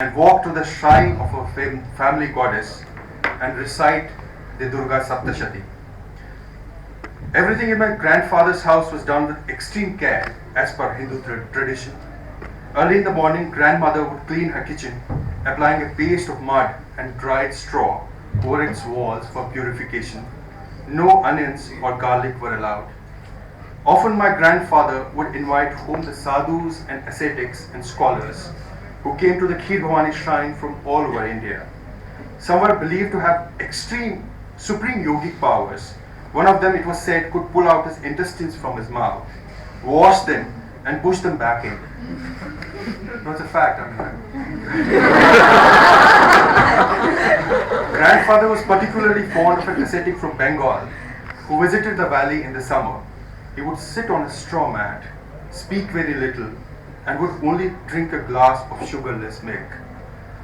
and walk to the shrine of a family goddess and recite the Durga Saptashati. Everything in my grandfather's house was done with extreme care as per Hindu tradition. Early in the morning, grandmother would clean her kitchen, applying a paste of mud and dried straw over its walls for purification. No onions or garlic were allowed. Often my grandfather would invite home the sadhus and ascetics and scholars who came to the Kheer Bhavani shrine from all over India. Some were believed to have supreme yogic powers. One of them, it was said, could pull out his intestines from his mouth, wash them, and push them back in. No, it's a fact. Grandfather was particularly fond of an ascetic from Bengal who visited the valley in the summer. He would sit on a straw mat, speak very little, and would only drink a glass of sugarless milk.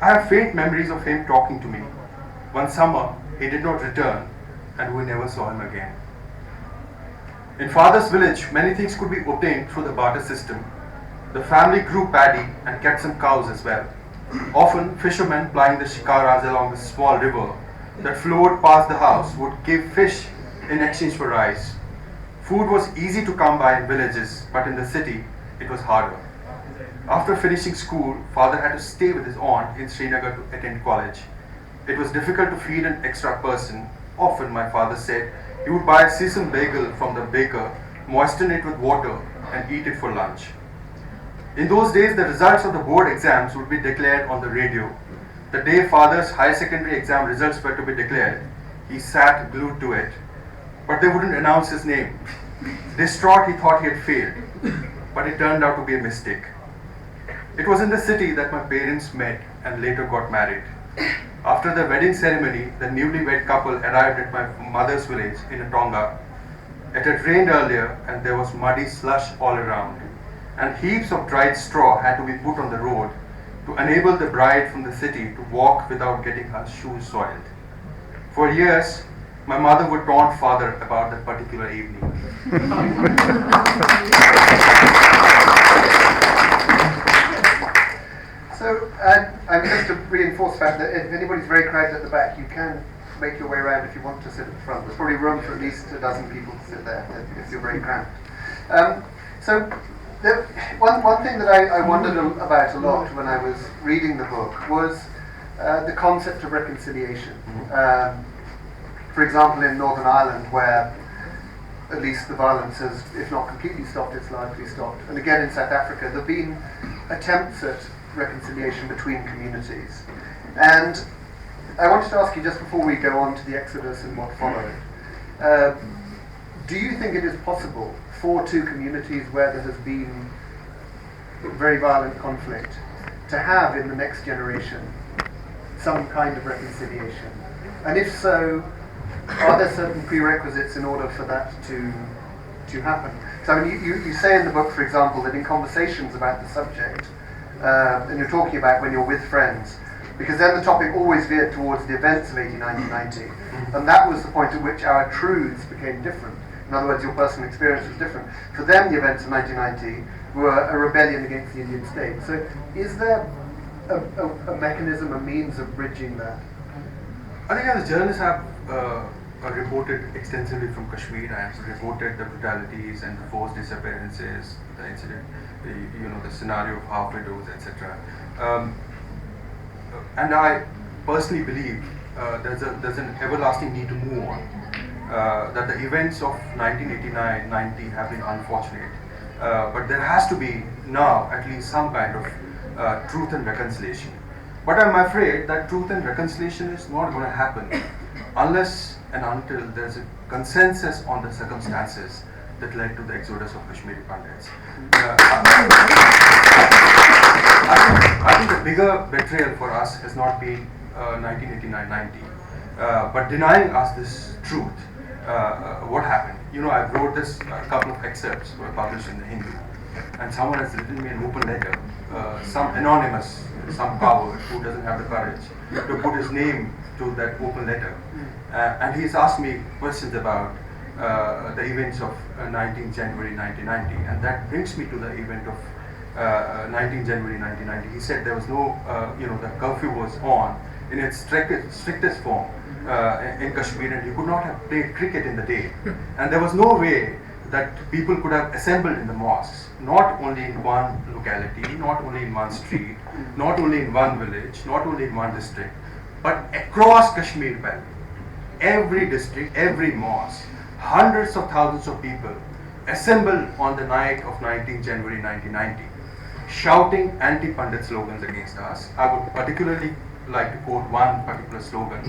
I have faint memories of him talking to me. One summer, he did not return, and we never saw him again. In father's village, many things could be obtained through the barter system. The family grew paddy and kept some cows as well. Often, fishermen plying the shikaras along the small river that flowed past the house would give fish in exchange for rice. Food was easy to come by in villages, but in the city, it was harder. After finishing school, father had to stay with his aunt in Srinagar to attend college. It was difficult to feed an extra person. Often, my father said, he would buy a sesame bagel from the baker, moisten it with water, and eat it for lunch. In those days, the results of the board exams would be declared on the radio. The day father's higher secondary exam results were to be declared, he sat glued to it. But they wouldn't announce his name. Distraught, he thought he had failed, but it turned out to be a mistake. It was in the city that my parents met and later got married. After the wedding ceremony, the newlywed couple arrived at my mother's village in a tonga. It had rained earlier and there was muddy slush all around, and heaps of dried straw had to be put on the road to enable the bride from the city to walk without getting her shoes soiled. For years, my mother would taunt father about that particular evening. So, I'm just to reinforce the fact that if anybody's very crowded at the back, you can make your way around if you want to sit at the front. There's probably room for at least a dozen people to sit there if you're very cramped. One thing that I wondered about a lot when I was reading the book was the concept of reconciliation. For example, in Northern Ireland, where at least the violence has, if not completely stopped, it's largely stopped. And again in South Africa, there have been attempts at reconciliation between communities. And I wanted to ask you, just before we go on to the Exodus and what followed, do you think it is possible for two communities where there has been very violent conflict to have in the next generation some kind of reconciliation? And if so, are there certain prerequisites in order for that to happen? So I mean, you say in the book, for example, that in conversations about the subject, and you're talking about when you're with friends, because then the topic always veered towards the events of 1990, and that was the point at which our truths became different. In other words, your personal experience was different. For them, the events of 1990 were a rebellion against the Indian state. So is there a mechanism, a means of bridging that? I think as journalists have reported extensively from Kashmir, I have reported the brutalities and the forced disappearances, the incident, the scenario of half widows, etc. And I personally believe there's an everlasting need to move on. That the events of 1989-90 have been unfortunate, but there has to be now at least some kind of truth and reconciliation. But I'm afraid that truth and reconciliation is not going to happen unless and until there's a consensus on the circumstances that led to the exodus of Kashmiri Pandits. I think the bigger betrayal for us has not been 1989-90, but denying us this truth. What happened? I wrote this, a couple of excerpts were published in the Hindu, and someone has written me an open letter, some anonymous, some coward who doesn't have the courage to put his name to that open letter. And he's asked me questions about the events of 19 January 1990, and that brings me to the event of 19 January 1990. He said there was no, the curfew was on in its strictest form in Kashmir, and you could not have played cricket in the day. And there was no way that people could have assembled in the mosques, not only in one locality, not only in one street, not only in one village, not only in one district, but across Kashmir Valley. Every district, every mosque, hundreds of thousands of people assembled on the night of 19 January 1990, shouting anti-Pandit slogans against us. I would particularly like to quote one particular slogan,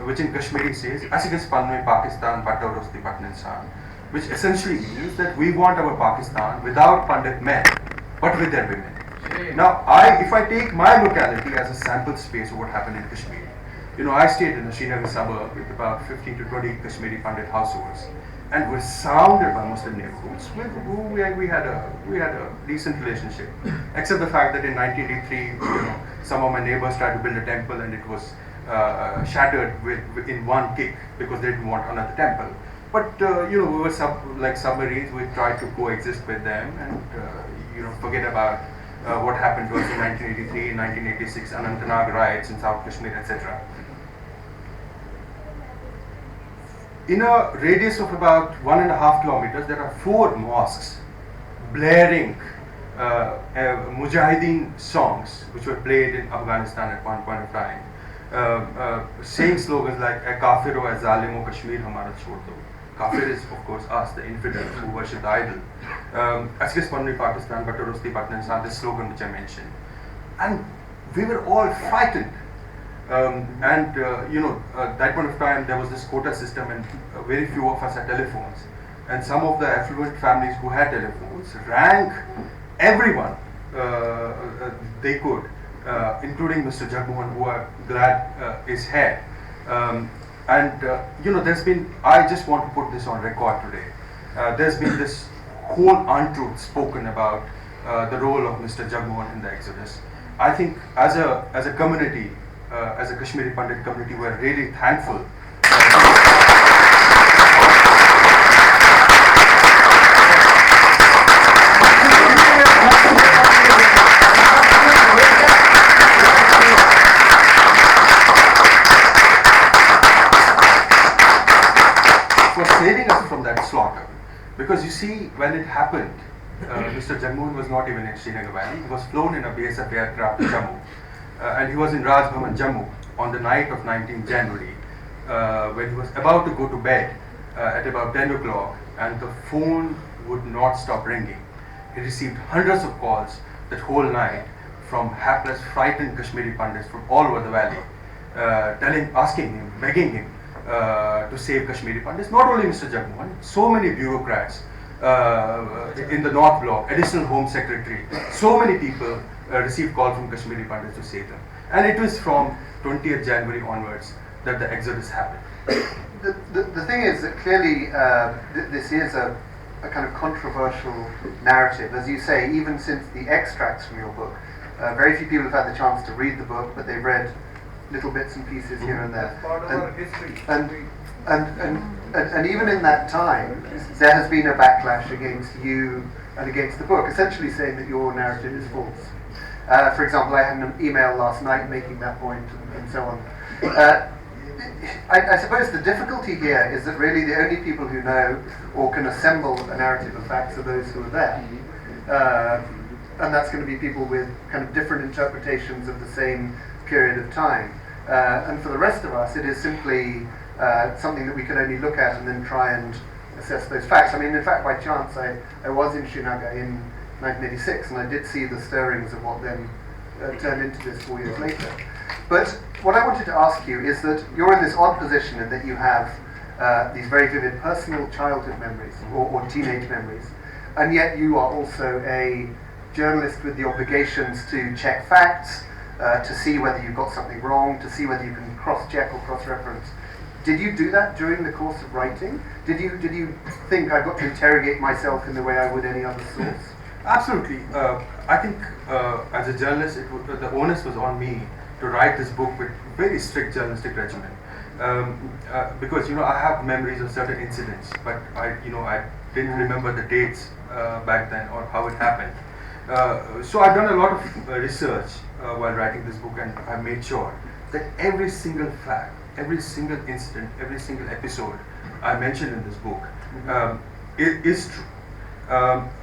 which in Kashmiri says, "Asigas Panme Pakistan Pataurosti Patninsan," which essentially means that we want our Pakistan without Pandit men, but with their women. Now, if I take my locality as a sample space of what happened in Kashmir, I stayed in a Srinagar suburb with about 15 to 20 Kashmiri Pandit households, and were surrounded by Muslim neighborhoods with who we had a decent relationship, except the fact that in 1983, some of my neighbors tried to build a temple and it was shattered in one kick because they didn't want another temple. But we were like submarines. We tried to coexist with them and forget about what happened to us in 1983, 1986, Anantnag riots in South Kashmir, etc. In a radius of about 1.5 kilometers, there are 4 mosques blaring Mujahideen songs, which were played in Afghanistan at one point of time, saying slogans like "Kafir o zalimo Kashmir hamara chhod do." Kafir is, of course, us, the infidels who worship the idol. Asghis Panni Pakistan, Batarosti Patninsan, this slogan which I mentioned. And we were all frightened. That point of time there was this quota system, and very few of us had telephones. And some of the affluent families who had telephones rang everyone they could, including Mr. Jagmohan, who I'm glad is here. There's been, I just want to put this on record today, there's been this whole untruth spoken about the role of Mr. Jagmohan in the Exodus. I think as a community, as a Kashmiri Pandit community, we're really thankful. For saving us from that slaughter. Because you see, when it happened, Mr. Jagmohan was not even in Srinagar Valley. He was flown in a BSF aircraft to Jammu. And he was in Raj Bhavan, Jammu on the night of 19 January when he was about to go to bed at about 10 o'clock, and the phone would not stop ringing. He received hundreds of calls that whole night from hapless, frightened Kashmiri Pandits from all over the valley, asking him, begging him to save Kashmiri Pandits. Not only Mr. Jagmohan, so many bureaucrats in the North Block, additional Home Secretary, so many people received call from Kashmiri Pandits to save them. And it was from 20th January onwards that the exodus happened. The thing is that clearly this is a kind of controversial narrative. As you say, even since the extracts from your book, very few people have had the chance to read the book, but they've read little bits and pieces here and there. That's part of our history. And even in that time, there has been a backlash against you and against the book, essentially saying that your narrative is false. For example, I had an email last night making that point, and so on. I suppose the difficulty here is that really the only people who know or can assemble a narrative of facts are those who are there. And that's going to be people with kind of different interpretations of the same period of time. And for the rest of us, it is simply something that we can only look at and then try and assess those facts. I mean, in fact, by chance, I was in Srinagar in 1986, and I did see the stirrings of what then turned into this 4 years later. But what I wanted to ask you is that you're in this odd position in that you have these very vivid personal childhood memories or teenage memories, and yet you are also a journalist with the obligations to check facts, to see whether you've got something wrong, to see whether you can cross-check or cross-reference. Did you do that during the course of writing? Did you think I've got to interrogate myself in the way I would any other source? Absolutely. I think as a journalist, the onus was on me to write this book with very strict journalistic regimen. Because I have memories of certain incidents, but I didn't remember the dates back then or how it happened. So I've done a lot of research while writing this book, and I made sure that every single fact, every single incident, every single episode I mentioned in this book is true.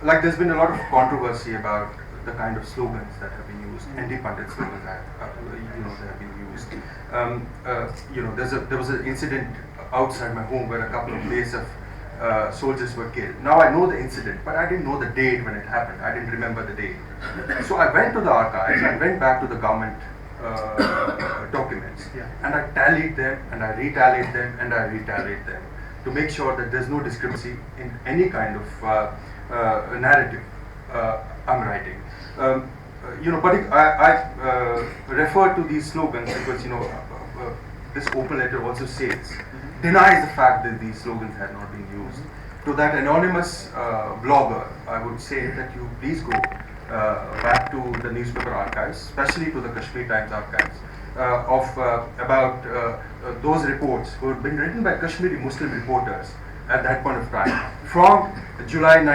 Like there's been a lot of controversy about the kind of slogans that have been used, anti-pundit slogans that have been used. There was an incident outside my home where a couple of days of soldiers were killed. Now I know the incident, but I didn't know the date when it happened. I didn't remember the date. So I went to the archives and went back to the government documents, and I tallied them, and I retallied them, and I retallied them to make sure that there's no discrepancy in any kind of narrative I'm writing. But I refer to these slogans because this open letter also says, denies the fact that these slogans had not been used. To that anonymous blogger, I would say that you please go back to the newspaper archives, especially to the Kashmir Times archives, about those reports who had been written by Kashmiri Muslim reporters at that point of time, from July 9.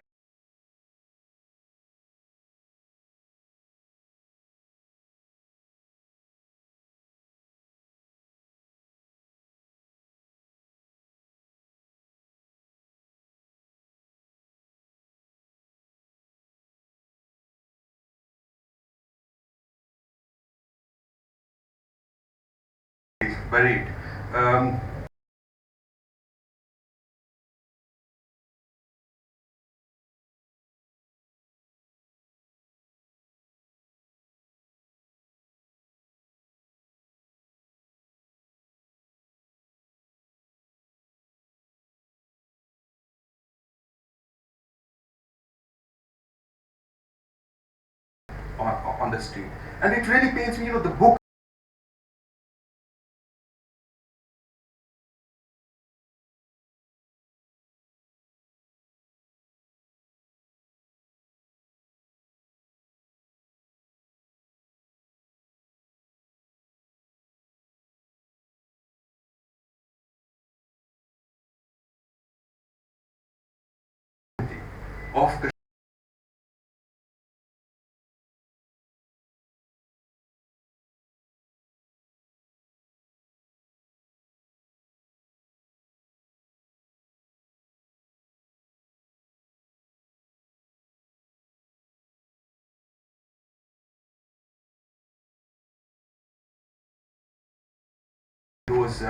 Buried. On the street, and it really pains me. The book of Kashmir. Those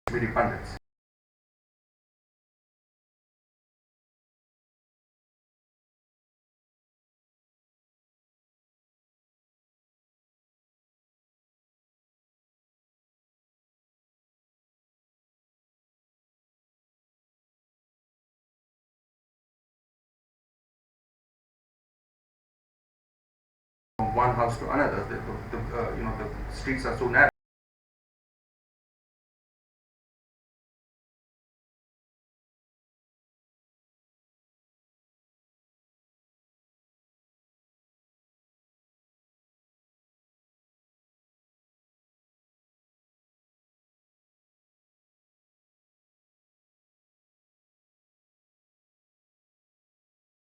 Kashmiri pundits. From one house to another, the streets are so narrow.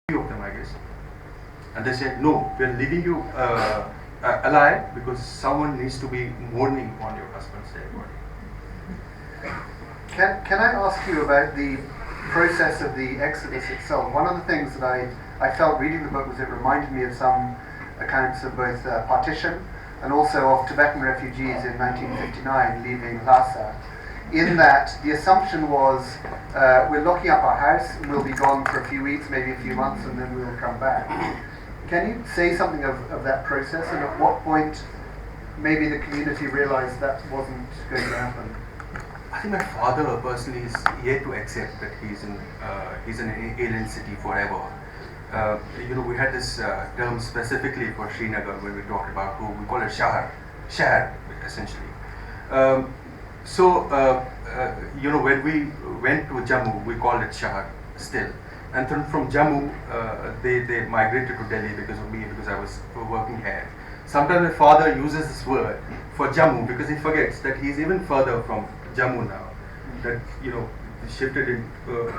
Few of them, I guess, and they said, no, we are leaving you alive because someone needs to be mourning on your husband's dead body. Can I ask you about the process of the Exodus itself? One of the things that I felt reading the book was it reminded me of some accounts of both partition and also of Tibetan refugees in 1959 leaving Lhasa. In that the assumption was we're locking up our house and we'll be gone for a few weeks, maybe a few months, and then we'll come back. Can you say something of that process, and at what point maybe the community realized that wasn't going to happen? I think my father personally is yet to accept that he's in an alien city forever. We had this term specifically for Srinagar when we talked about who we call it Shahar essentially. When we went to Jammu, we called it Shahar still. And then from Jammu, they migrated to Delhi because of me, because I was working here. Sometimes my father uses this word for Jammu because he forgets that he's even further from Jammu now. That, shifted in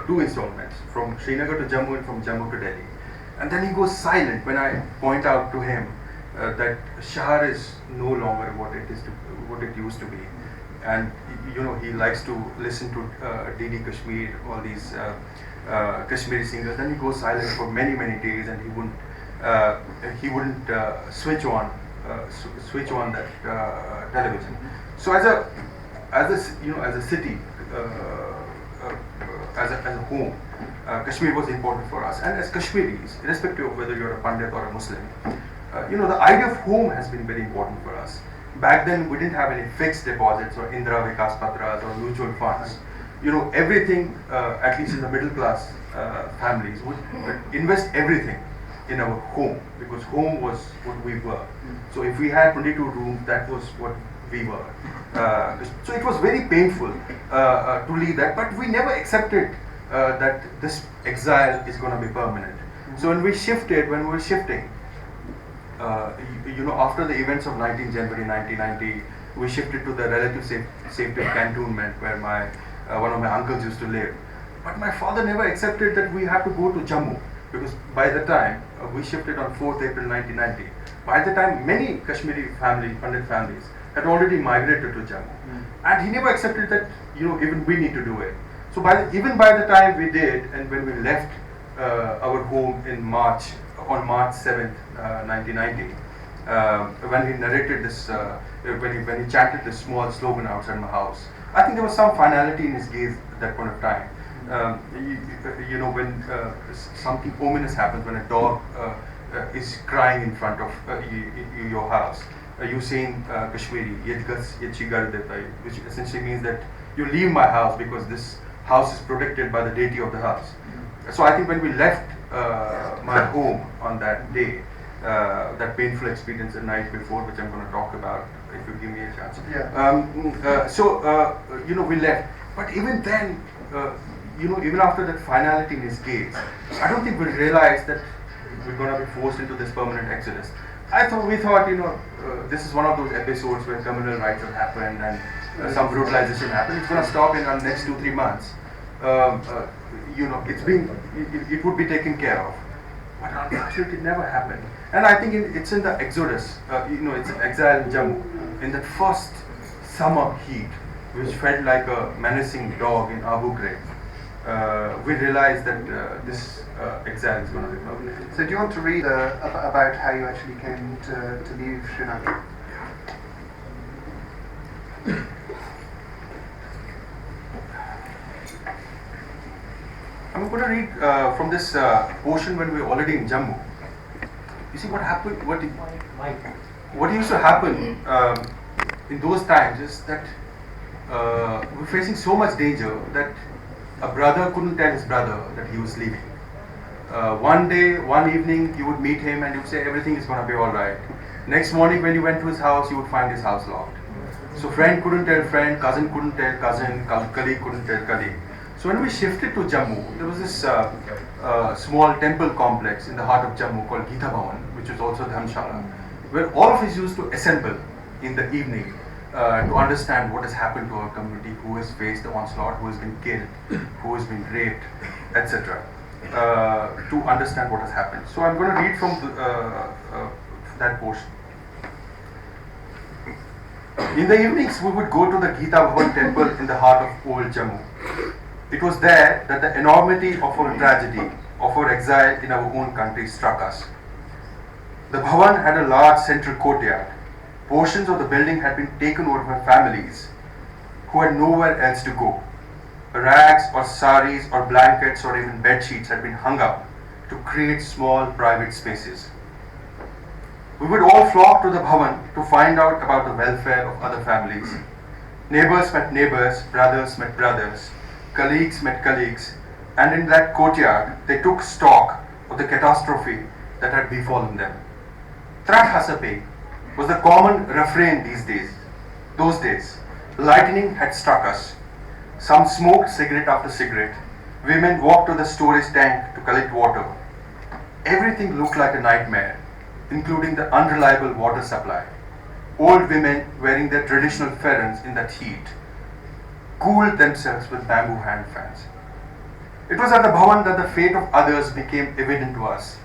two installments, from Srinagar to Jammu and from Jammu to Delhi. And then he goes silent when I point out to him that Shahar is no longer what it used to be. And he likes to listen to DD Kashmir, all these Kashmiri singers. Then he goes silent for many days, and he wouldn't switch on that television. So as a city, as a home, Kashmir was important for us. And as Kashmiris, irrespective of whether you're a Pandit or a Muslim, the idea of home has been very important for us. Back then, we didn't have any fixed deposits or Indira Vikas Patras or mutual funds. Everything, at least in the middle class families, would invest everything in our home, because home was what we were. So if we had 22 rooms, that was what we were. So it was very painful to leave that, but we never accepted that this exile is going to be permanent. So when we were shifting, after the events of 19 January 1990, we shifted to the relative safety of cantonment where one of my uncles used to live. But my father never accepted that we had to go to Jammu, because by the time we shifted on 4th April 1990, by the time many Kashmiri Pandit families had already migrated to Jammu. And he never accepted that, even we need to do it. So even by the time we did, and when we left our home on March 7th, 1990, when he narrated this, when he chanted this small slogan outside my house, I think there was some finality in his gaze at that point of time. When something ominous happens, when a dog is crying in front of your house, you say in Kashmiri, which essentially means that you leave my house because this house is protected by the deity of the house. So I think when we left my home on that day, that painful experience the night before, which I'm going to talk about if you give me a chance. Yeah. We left. But even then, even after that finality in his gaze, I don't think we realized that we're going to be forced into this permanent exodus. We thought, this is one of those episodes where communal rights have happened and some brutalization happened. It's going to stop in the next 2-3 months. It would be taken care of. But unfortunately, it never happened. And I think it's in the exodus, it's exile in Jammu, in that first summer heat, which felt like a menacing dog in Abu Ghraib. We realized that this exile is going to be permanent. So do you want to read about how you actually came to leave Srinagar? I'm going to read from this portion when we were already in Jammu. You see what happened, what used to happen in those times is that we were facing so much danger that a brother couldn't tell his brother that he was leaving. One evening, you would meet him and you would say everything is going to be alright. Next morning when you went to his house, you would find his house locked. So friend couldn't tell friend, cousin couldn't tell cousin, colleague couldn't tell colleague. So when we shifted to Jammu, there was this small temple complex in the heart of Jammu called Gita Bhavan, which is also Dhamshala, where all of us used to assemble in the evening to understand what has happened to our community, who has faced the onslaught, who has been killed, who has been raped, etc. To understand what has happened. So I'm going to read from that portion. In the evenings, we would go to the Gita Bhavan temple in the heart of old Jammu. It was there that the enormity of our tragedy, of our exile in our own country struck us. The Bhavan had a large central courtyard. Portions of the building had been taken over by families who had nowhere else to go. Rags or saris or blankets or even bed sheets had been hung up to create small private spaces. We would all flock to the Bhavan to find out about the welfare of other families. Neighbors met neighbors, brothers met brothers, colleagues met colleagues, and in that courtyard they took stock of the catastrophe that had befallen them. Trat Hasape was the common refrain those days. Lightning had struck us. Some smoked cigarette after cigarette. Women walked to the storage tank to collect water. Everything looked like a nightmare, including the unreliable water supply. Old women wearing their traditional ferns in that heat cooled themselves with bamboo hand fans. It was at the Bhavan that the fate of others became evident to us.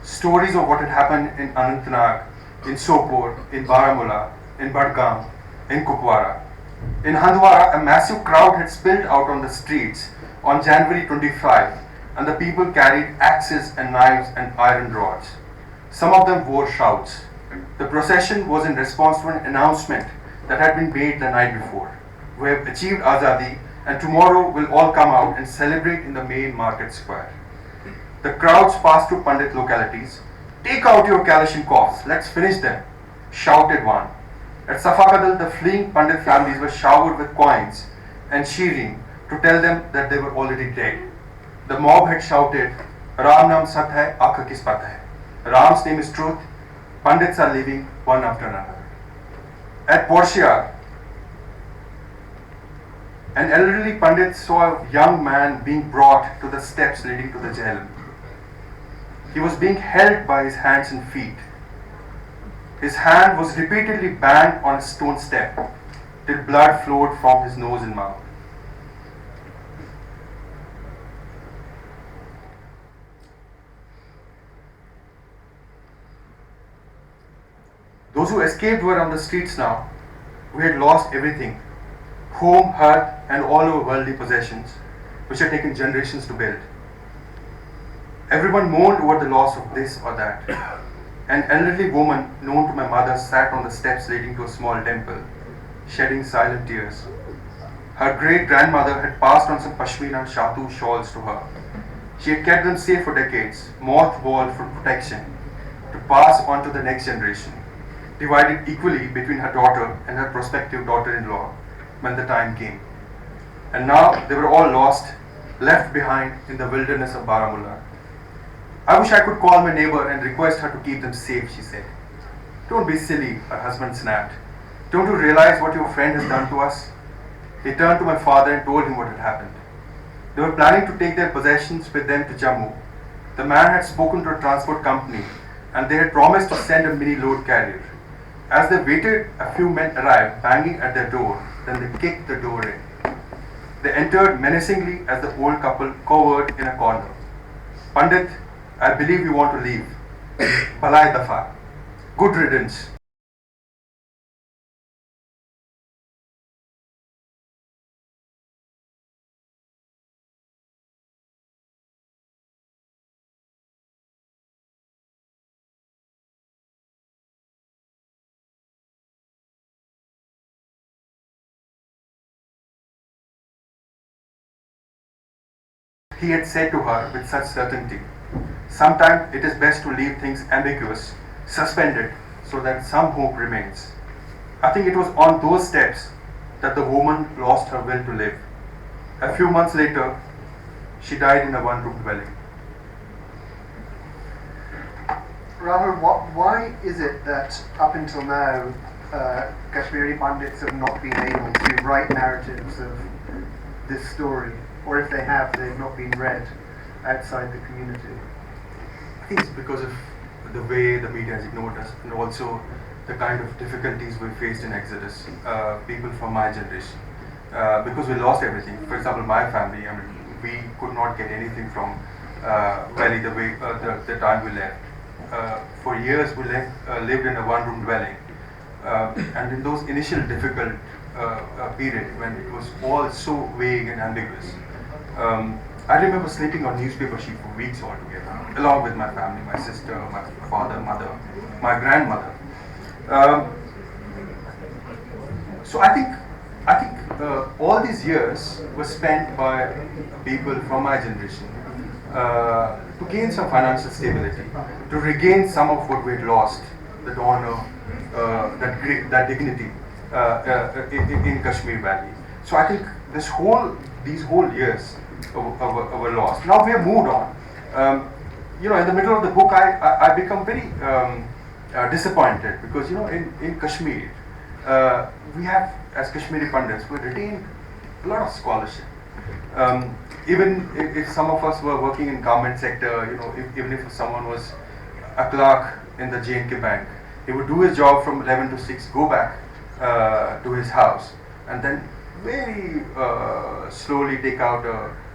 Stories of what had happened in Anantnag, in Sopore, in Baramulla, in Badgam, in Kupwara. In Handwara, a massive crowd had spilled out on the streets on January 25, and the people carried axes and knives and iron rods. Some of them wore shouts. The procession was in response to an announcement that had been made the night before. We have achieved Azadi, and tomorrow we'll all come out and celebrate in the main market square. The crowds passed through Pandit localities. Take out your Kalashnikovs, let's finish them, shouted one. At Safakadal, the fleeing Pandit families were showered with coins and shearing to tell them that they were already dead. The mob had shouted, Ram Nam Sat Hai, Akha Kis Pat Hai. Ram's name is truth, Pandits are living one after another. At Portia, an elderly Pandit saw a young man being brought to the steps leading to the jail. He was being held by his hands and feet. His hand was repeatedly banged on a stone step till blood flowed from his nose and mouth. Those who escaped were on the streets now. We had lost everything, home, hearth, and all our worldly possessions, which had taken generations to build. Everyone mourned over the loss of this or that. An elderly woman known to my mother sat on the steps leading to a small temple, shedding silent tears. Her great-grandmother had passed on some Pashmina Shatu shawls to her. She had kept them safe for decades, mothballed for protection, to pass on to the next generation, divided equally between her daughter and her prospective daughter-in-law when the time came. And now they were all lost, left behind in the wilderness of Baramulla. I wish I could call my neighbor and request her to keep them safe, she said. Don't be silly, her husband snapped. Don't you realize what your friend has done to us? He turned to my father and told him what had happened. They were planning to take their possessions with them to Jammu. The man had spoken to a transport company and they had promised to send a mini load carrier. As they waited, a few men arrived, banging at their door. Then they kicked the door in. They entered menacingly as the old couple cowered in a corner. Pandit, I believe you want to leave. Balai dafa. Good riddance. He had said to her with such certainty. Sometimes it is best to leave things ambiguous, suspended, so that some hope remains. I think it was on those steps that the woman lost her will to live. A few months later, she died in a one-room dwelling. Rahul, why is it that up until now Kashmiri Pandits have not been able to write narratives of this story? Or if they have, they've not been read outside the community? I think it's because of the way the media has ignored us and also the kind of difficulties we faced in Exodus, people from my generation. Because we lost everything. For example, my family, I mean, we could not get anything from Valley the way the time we left. For years we lived in a one-room dwelling. And in those initial difficult period when it was all so vague and ambiguous, I remember sleeping on newspaper sheet for weeks altogether, along with my family, my sister, my father, mother, my grandmother. So I think all these years were spent by people from my generation to gain some financial stability, to regain some of what we had lost, that honor, that dignity in Kashmir Valley. So I think these whole years were lost. Now we have moved on. In the middle of the book, I become very disappointed because in Kashmir, we have, as Kashmiri Pandits, we retain a lot of scholarship. Even if some of us were working in government sector, even if someone was a clerk in the J&K bank, he would do his job from 11 to 6, go back to his house, and then very slowly take out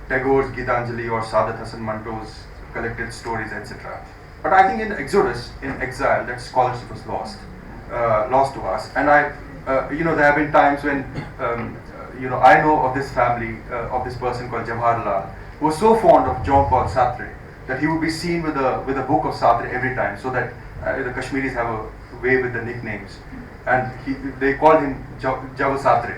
Tagore's Gitanjali or Sadat Hasan Manto's collected stories, etc. But I think in Exodus, in exile, that scholarship was lost to us. And there have been times when, I know of this family, of this person called Jawaharlal, who was so fond of Jean-Paul Sartre that he would be seen with a book of Sartre every time, so that the Kashmiris have a way with the nicknames. And they called him Jawa Sartre.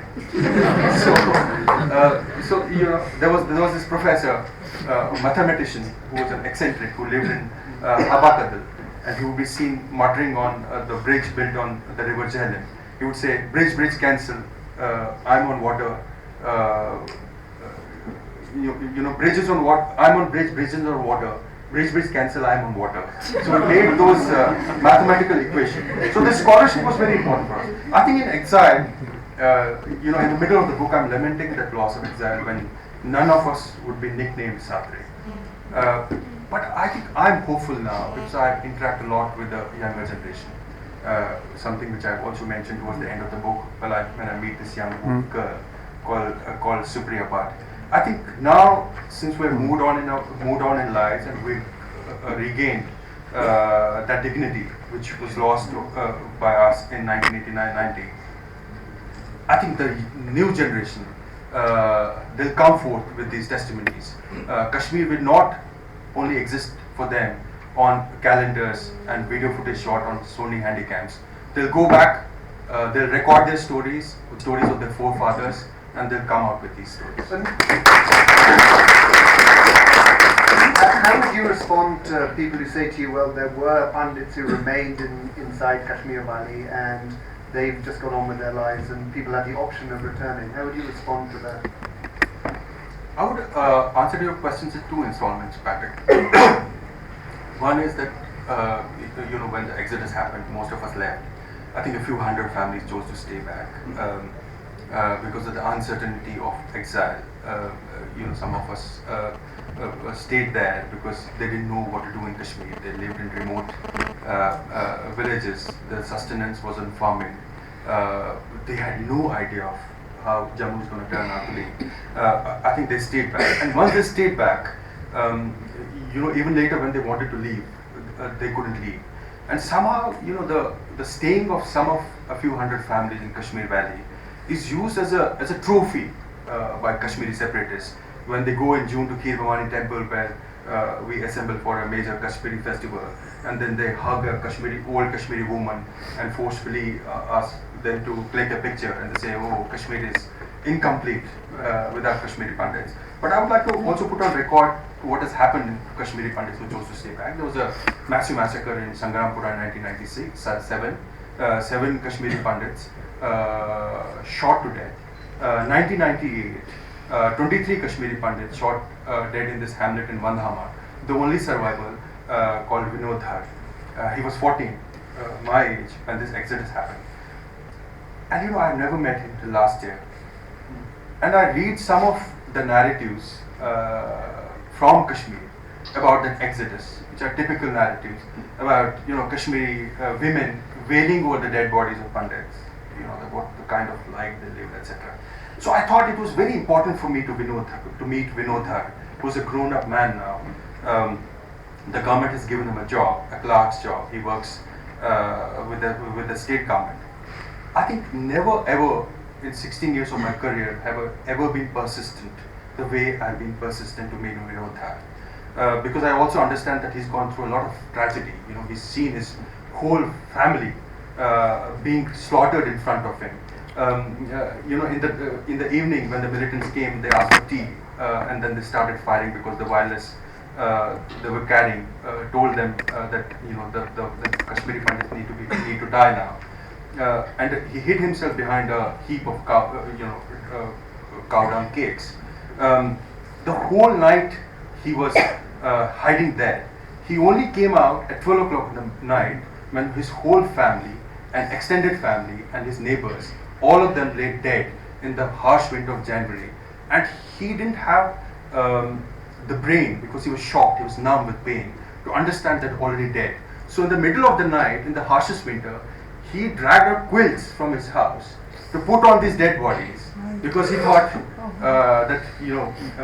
There was this professor, a mathematician, who was an eccentric, who lived in Habakadal, and he would be seen muttering on the bridge built on the river Jhelum. He would say, bridge cancel, I'm on water. Bridges on water, I'm on bridges on water. Bridge cancel, I'm on water. So we made those mathematical equations. So the scholarship was very important for us. I think in exile, in the middle of the book, I'm lamenting that loss of exile when none of us would be nicknamed Sartre. But I think I'm hopeful now because I interact a lot with the younger generation. Something which I've also mentioned towards the end of the book when I meet this young girl called Supriya Bhatt. I think now, since we've moved on in lives and we've regained that dignity which was lost by us in 1989-90, I think the new generation, they'll come forth with these testimonies. Kashmir will not only exist for them on calendars and video footage shot on Sony handycams. They'll go back, they'll record their stories of their forefathers, and they'll come out with these stories. How would you respond to people who say to you, well, there were Pandits who remained inside Kashmir Valley and they've just gone on with their lives and people had the option of returning? How would you respond to that? I would answer your questions in two installments, Patrick. One is that, when the exodus happened, most of us left. I think a few hundred families chose to stay back. Because of the uncertainty of exile. Some of us stayed there because they didn't know what to do in Kashmir. They lived in remote villages. The sustenance was on farming. They had no idea of how Jammu is going to turn out to be. I think they stayed back. And once they stayed back, even later when they wanted to leave, they couldn't leave. And somehow, the staying of a few hundred families in Kashmir Valley is used as a trophy by Kashmiri separatists when they go in June to Kheer Bhavani temple where we assemble for a major Kashmiri festival, and then they hug a old Kashmiri woman and forcefully ask them to click a picture, and they say, oh, Kashmir is incomplete without Kashmiri Pandits. But I would like to also put on record what has happened in Kashmiri Pandits who chose to stay back. There was a massive massacre in Sangrampura in 1996, seven Kashmiri Pandits shot to death. 1998, 23 Kashmiri Pandits shot dead in this hamlet in Vandhama. The only survivor called Vinod Dhar. He was 14, my age, when this exodus happened. And I've never met him till last year. And I read some of the narratives from Kashmir about that exodus, which are typical narratives about Kashmiri women wailing over the dead bodies of Pandits, the kind of life they lived, etc. So I thought it was very important for me to meet Vinod Dhar, who's a grown-up man now. The government has given him a job, a clerk's job. He works with the state government. I think never ever in 16 years of my career have I ever been persistent the way I've been persistent to meet Vinod Dhar. Because I also understand that he's gone through a lot of tragedy. He's seen his whole family being slaughtered in front of him. In the evening when the militants came, they asked for tea, and then they started firing because the wireless they were carrying told them that the Kashmiri Pandits need to die now. And he hid himself behind a heap of cow dung cakes. The whole night he was hiding there. He only came out at 12 o'clock in the night when his whole family and extended family and his neighbors, all of them lay dead in the harsh winter of January. And he didn't have the brain, because he was shocked, he was numb with pain, to understand that already dead. So in the middle of the night, in the harshest winter, he dragged out quilts from his house to put on these dead bodies, because he thought that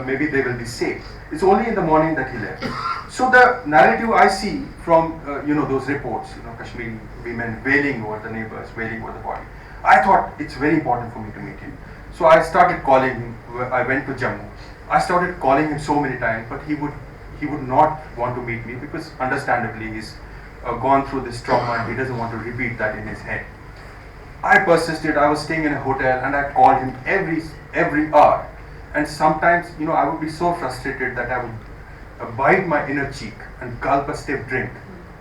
maybe they will be safe. It's only in the morning that he left. So the narrative I see from those reports, Kashmiri women wailing over the neighbors, wailing over the body. I thought it's very important for me to meet him. So I started calling him. I went to Jammu. I started calling him so many times, but he would not want to meet me, because understandably he's gone through this trauma and he doesn't want to repeat that in his head. I persisted. I was staying in a hotel and I called him every hour. And sometimes, I would be so frustrated that I would bite my inner cheek and gulp a stiff drink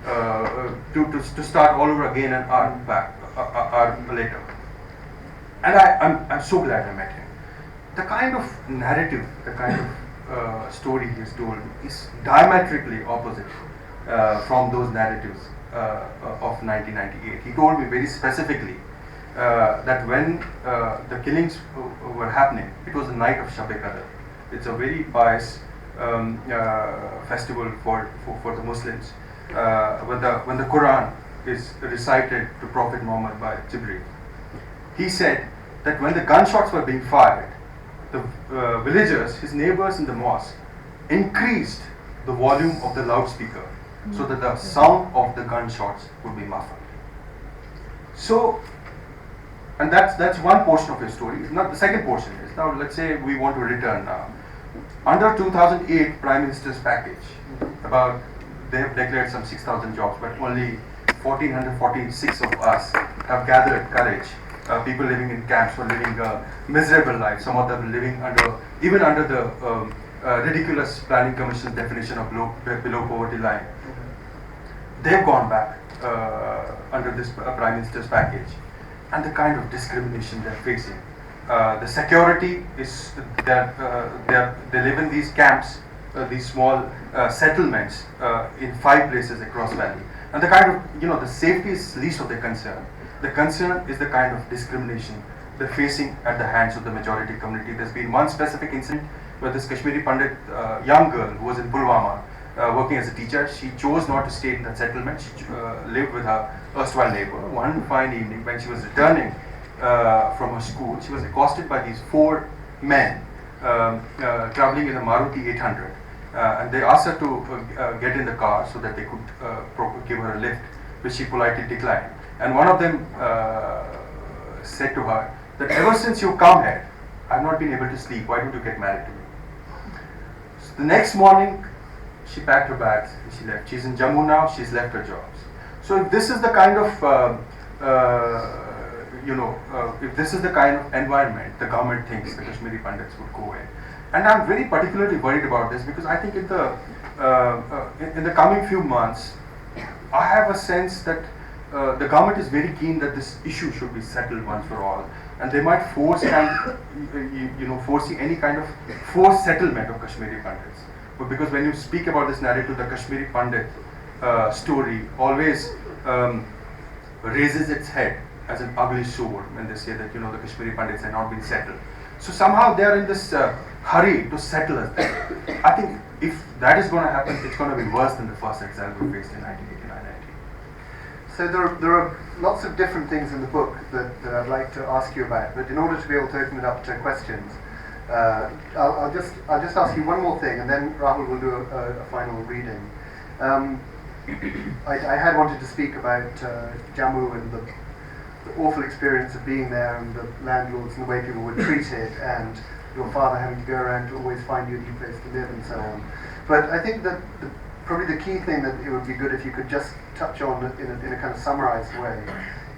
to start all over again an hour later. And I'm so glad I met him. The kind of narrative, the kind of story he has told is diametrically opposite from those narratives of 1998. He told me very specifically that when the killings were happening, it was the night of Shab-e-Qadr. It's a very pious festival for the Muslims. When the Quran is recited to Prophet Muhammad by Jibreel, he said that when the gunshots were being fired, the villagers, his neighbors in the mosque, increased the volume of the loudspeaker so that the sound of the gunshots would be muffled. So, and that's one portion of his story. Now the second portion is, now let's say we want to return now. Under 2008 Prime Minister's package, they have declared some 6,000 jobs, but only 1,446 of us have gathered courage. People living in camps were living a miserable life. Some of them living even under the ridiculous Planning Commission's definition of below poverty line. They've gone back under this Prime Minister's package, and the kind of discrimination they're facing. The security is they live in these camps, these small settlements in 5 places across valley, and the kind of the safety is least of their concern. The concern is the kind of discrimination they're facing at the hands of the majority community. There's been one specific incident where this Kashmiri Pandit, young girl who was in Pulwama, working as a teacher, she chose not to stay in that settlement. She lived with her erstwhile neighbor. One fine evening, when she was returning from her school, she was accosted by these 4 men traveling in a Maruti 800. And they asked her to get in the car so that they could give her a lift, which she politely declined. And one of them said to her that ever since you come here, I've not been able to sleep. Why don't you get married to me? So the next morning, she packed her bags and she left. She's in Jammu now. She's left her jobs. So if this is the kind of if this is the kind of environment the government thinks the Kashmiri Pandits would go in, and I'm very particularly worried about this, because I think in the coming few months, I have a sense that the government is very keen that this issue should be settled once for all, and they might foresee any kind of forced settlement of Kashmiri Pandits. But because when you speak about this narrative, the Kashmiri Pandit story always raises its head as an ugly sword when they say that the Kashmiri Pandits have not been settled. So somehow they are in this hurry to settle us there. I think if that is going to happen, it's going to be worse than the first exile we faced in 1989-90. So there are lots of different things in the book that I'd like to ask you about, but in order to be able to open it up to questions, I'll just ask you one more thing, and then Rahul will do a final reading. I had wanted to speak about Jammu and the awful experience of being there, and the landlords and the way people were treated, and your father having to go around to always find you a new place to live and so on. But I think that probably the key thing that it would be good if you could just touch on in a kind of summarized way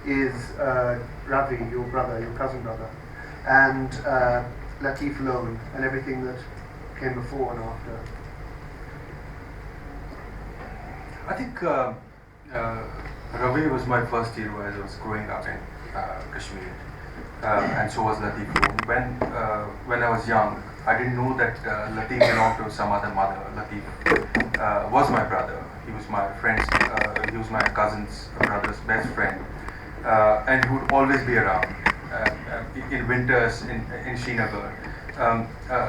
is Ravi, your brother, your cousin brother, and Latif Lone, and everything that came before and after. I think Ravi was my first hero as I was growing up in Kashmir, and so was Latif Lone. When I was young, I didn't know that Latif belonged to some other mother. Latif was my brother. He was my friend's, he was my cousin's brother's best friend. and he would always be around. In winters in Srinagar,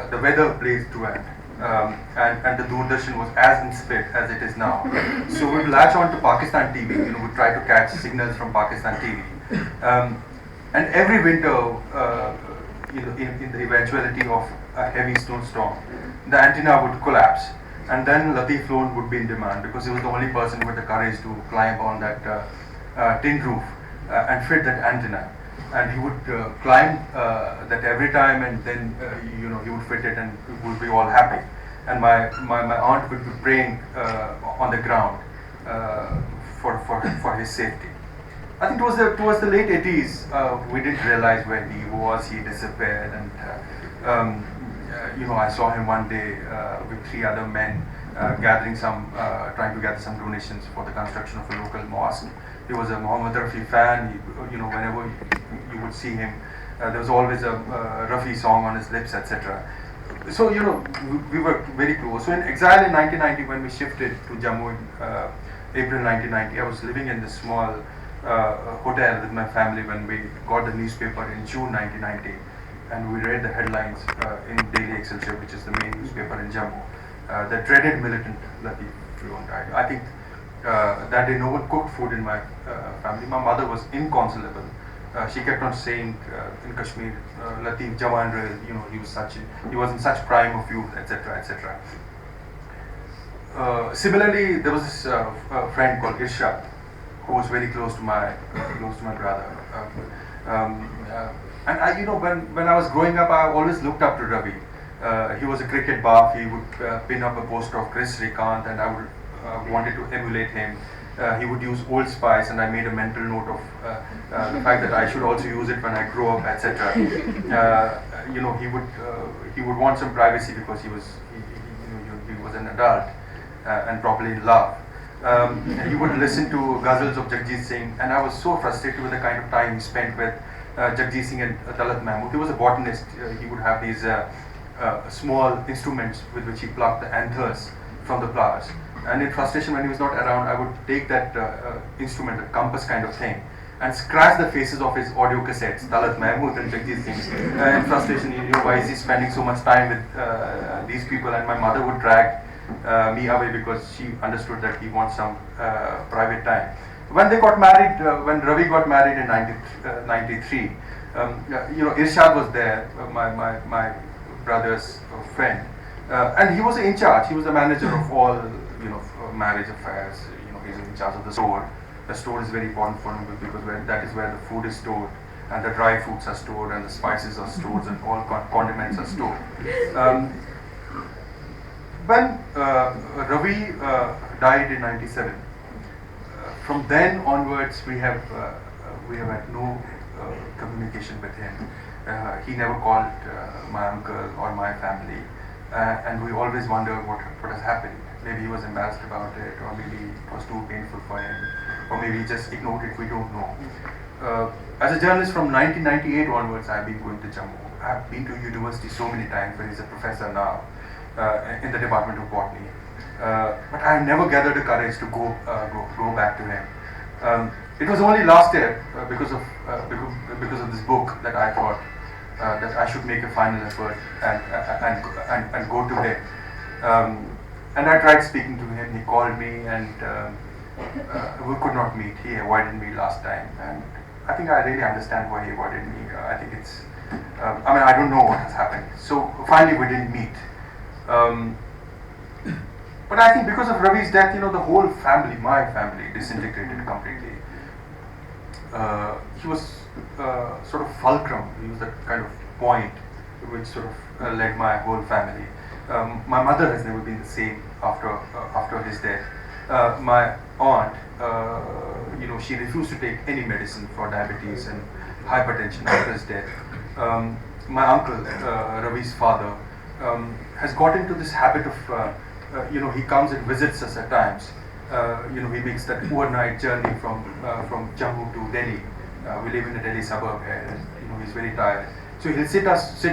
the weather blazed to end. And the Doordarshan was as inspect as it is now. So we'd latch on to Pakistan TV, we'd try to catch signals from Pakistan TV. And every winter, in the eventuality of a heavy snowstorm, the antenna would collapse. And then Latif Lone would be in demand because he was the only person with the courage to climb on that tin roof and fit that antenna. And he would climb that every time, and then he would fit it, and we would be all happy. And my aunt would be praying on the ground for his safety. I think towards the late 80s, we didn't realize where he was. He disappeared, and I saw him one day with 3 other men trying to gather some donations for the construction of a local mosque. He was a Muhammad Rafi fan. Whenever you would see him, there was always a Rafi song on his lips, etc. So we were very close. So in exile in 1990, when we shifted to Jammu in April 1990, I was living in this small hotel with my family when we got the newspaper in June 1990, and we read the headlines in Daily Excelsior, which is the main newspaper in Jammu. The dreaded militant Latif Lone died. I think that day no one cooked food in my family. My mother was inconsolable. She kept on saying in Kashmir, Latif Jawan Rail, he was in such prime of youth, etc., etc. Similarly, there was this friend called Irshad, who was very close to my brother. And when I was growing up, I always looked up to Ravi. He was a cricket buff. He would pin up a poster of Chris Srikanth, and I would wanted to emulate him. He would use Old Spice, and I made a mental note of the fact that I should also use it when I grow up, etc. He would want some privacy because he was an adult and probably in love. He would listen to ghazals of Jagjit Singh, and I was so frustrated with the kind of time he spent with Jagjit Singh and Talat Mahmood. He was a botanist. He would have these small instruments with which he plucked the anthers from the flowers. And in frustration, when he was not around, I would take that instrument, a compass kind of thing, and scratch the faces of his audio cassettes, Talat Mahmood and Jagjit Singh. In frustration, why is he spending so much time with these people? And my mother would drag me away because she understood that he wants some private time. When they got married, when Ravi got married in 93, Irshad was there, my brother's friend, and he was in charge. He was the manager of all marriage affairs. He's in charge of the store. The store is very important for him because that is where the food is stored, and the dry fruits are stored, and the spices are stored, and all condiments are stored. When Ravi died in '97, from then onwards we have had no communication with him. He never called my uncle or my family, and we always wonder what has happened. Maybe he was embarrassed about it, or maybe it was too painful for him, or maybe he just ignored it. We don't know. As a journalist from 1998 onwards, I've been going to Jammu. I've been to university so many times, where he's a professor now in the Department of Botany. But I never gathered the courage to go back to him. It was only last year, because of this book, that I thought that I should make a final effort and go to him. And I tried speaking to him. He called me, and we could not meet. He avoided me last time, and I think I really understand why he avoided me. I think it's, I don't know what has happened. So finally, we didn't meet. But I think because of Ravi's death, the whole family, my family, disintegrated completely. He was sort of fulcrum. He was the kind of point which sort of led my whole family. My mother has never been the same after his death. My aunt, she refused to take any medicine for diabetes and hypertension after his death. My uncle, Ravi's father, has got into this habit of, he comes and visits us at times. He makes that overnight journey from Jammu to Delhi. We live in a Delhi suburb here, and he's very tired. So he'll sit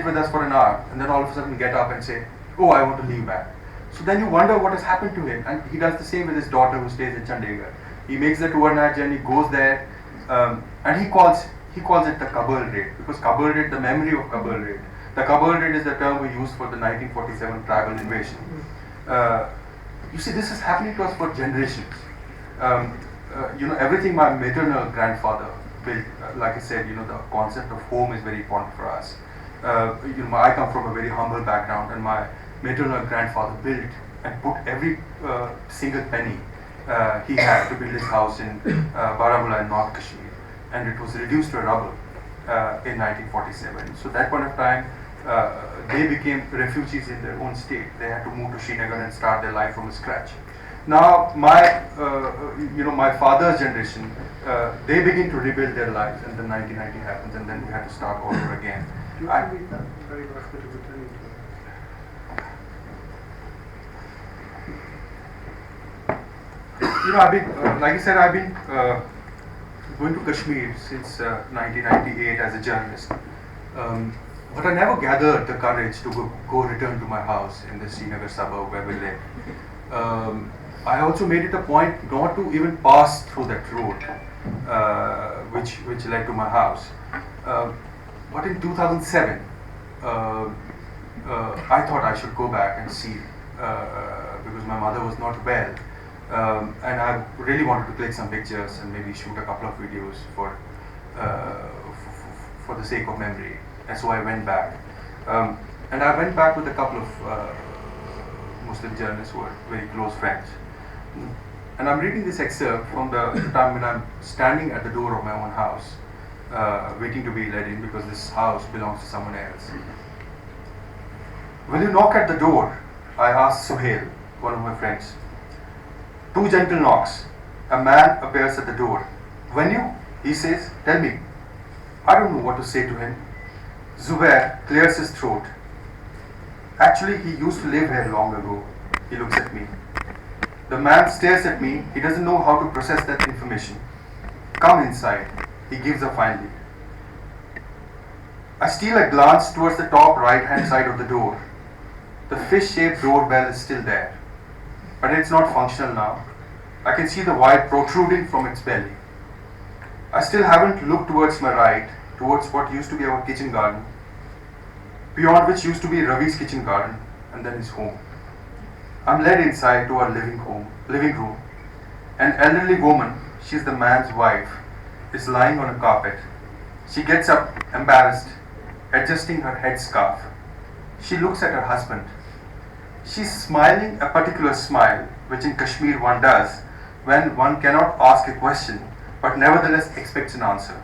with us for an hour, and then all of a sudden get up and say, "Oh, I want to leave back." So then you wonder what has happened to him, and he does the same with his daughter who stays in Chandigarh. He makes that overnight journey, goes there, And he calls it the Kabul raid, because Kabul raid, the memory of Kabul raid. The Kabul raid is the term we used for the 1947 tribal invasion. You see, this is happening to us for generations. Everything my maternal grandfather built, like I said, the concept of home is very important for us. I come from a very humble background, and my maternal grandfather built and put every single penny he had to build his house in Baramulla in North Kashmir, and it was reduced to rubble in 1947. So that point of time, they became refugees in their own state. They had to move to Srinagar and start their life from scratch. Now, my father's generation, they begin to rebuild their lives, and then 1990 happens, and then we had to start all over again. Do you want to read that very last bit of the telling? I've been, like I said, I've been going to Kashmir since 1998 as a journalist. But I never gathered the courage to go return to my house in the Srinagar suburb where we live. I also made it a point not to even pass through that road, which led to my house. But in 2007, I thought I should go back and see, because my mother was not well. And I really wanted to click some pictures and maybe shoot a couple of videos for the sake of memory. And so I went back. And I went back with a couple of Muslim journalists who are very close friends. And I'm reading this excerpt from the time when I'm standing at the door of my own house, waiting to be let in because this house belongs to someone else. "Will you knock at the door?" I asked Suhail, one of my friends. 2 gentle knocks. A man appears at the door. "When you?" he says. "Tell me." I don't know what to say to him. Zubair clears his throat. "Actually, he used to live here long ago." He looks at me. The man stares at me. He doesn't know how to process that information. "Come inside," he gives a fine lead. I steal a glance towards the top right-hand side of the door. The fish-shaped doorbell is still there, but it's not functional now. I can see the wire protruding from its belly. I still haven't looked towards my right, towards what used to be our kitchen garden, beyond which used to be Ravi's kitchen garden, and then his home. I'm led inside to our living room. An elderly woman, she's the man's wife, is lying on a carpet. She gets up, embarrassed, adjusting her headscarf. She looks at her husband. She's smiling a particular smile, which in Kashmir one does when one cannot ask a question, but nevertheless expects an answer.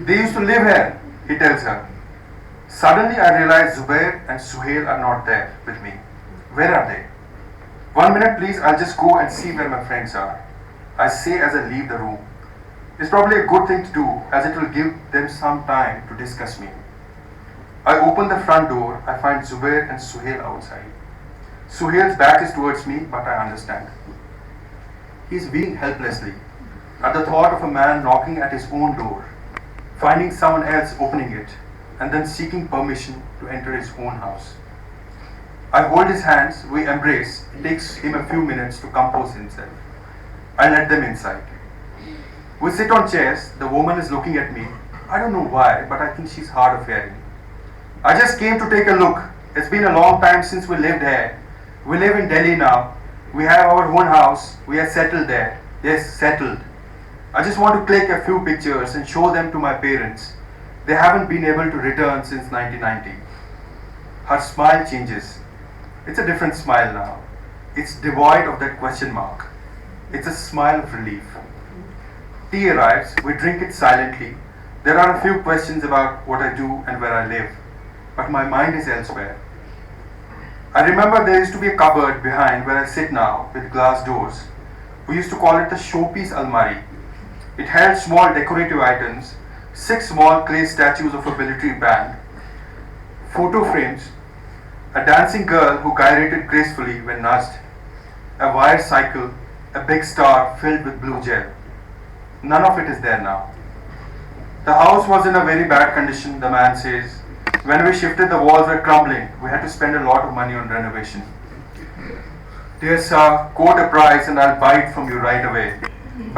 "They used to live here," he tells her. Suddenly I realize Zubair and Suhail are not there with me. Where are they? "1 minute please, I'll just go and see where my friends are," I say as I leave the room. It's probably a good thing to do, as it will give them some time to discuss me. I open the front door. I find Zubair and Suhail outside. Suhail's back is towards me, but I understand. He's weeping helplessly at the thought of a man knocking at his own door, finding someone else opening it, and then seeking permission to enter his own house. I hold his hands, we embrace. It takes him a few minutes to compose himself. I let them inside. We sit on chairs. The woman is looking at me. I don't know why, but I think she's hard of hearing. "I just came to take a look. It's been a long time since we lived here. We live in Delhi now. We have our own house. We are settled there. Yes, settled. I just want to click a few pictures and show them to my parents. They haven't been able to return since 1990. Her smile changes. It's a different smile now. It's devoid of that question mark. It's a smile of relief. Tea arrives. We drink it silently. There are a few questions about what I do and where I live, but my mind is elsewhere. I remember there used to be a cupboard behind where I sit now with glass doors. We used to call it the showpiece almari. It held small decorative items, 6 small clay statues of a military band, photo frames, a dancing girl who gyrated gracefully when nudged, a wire cycle, a big star filled with blue gel. None of it is there now. The house was in a very bad condition, the man says. When we shifted, the walls were crumbling. We had to spend a lot of money on renovation. "Dear sir, quote a price and I'll buy it from you right away."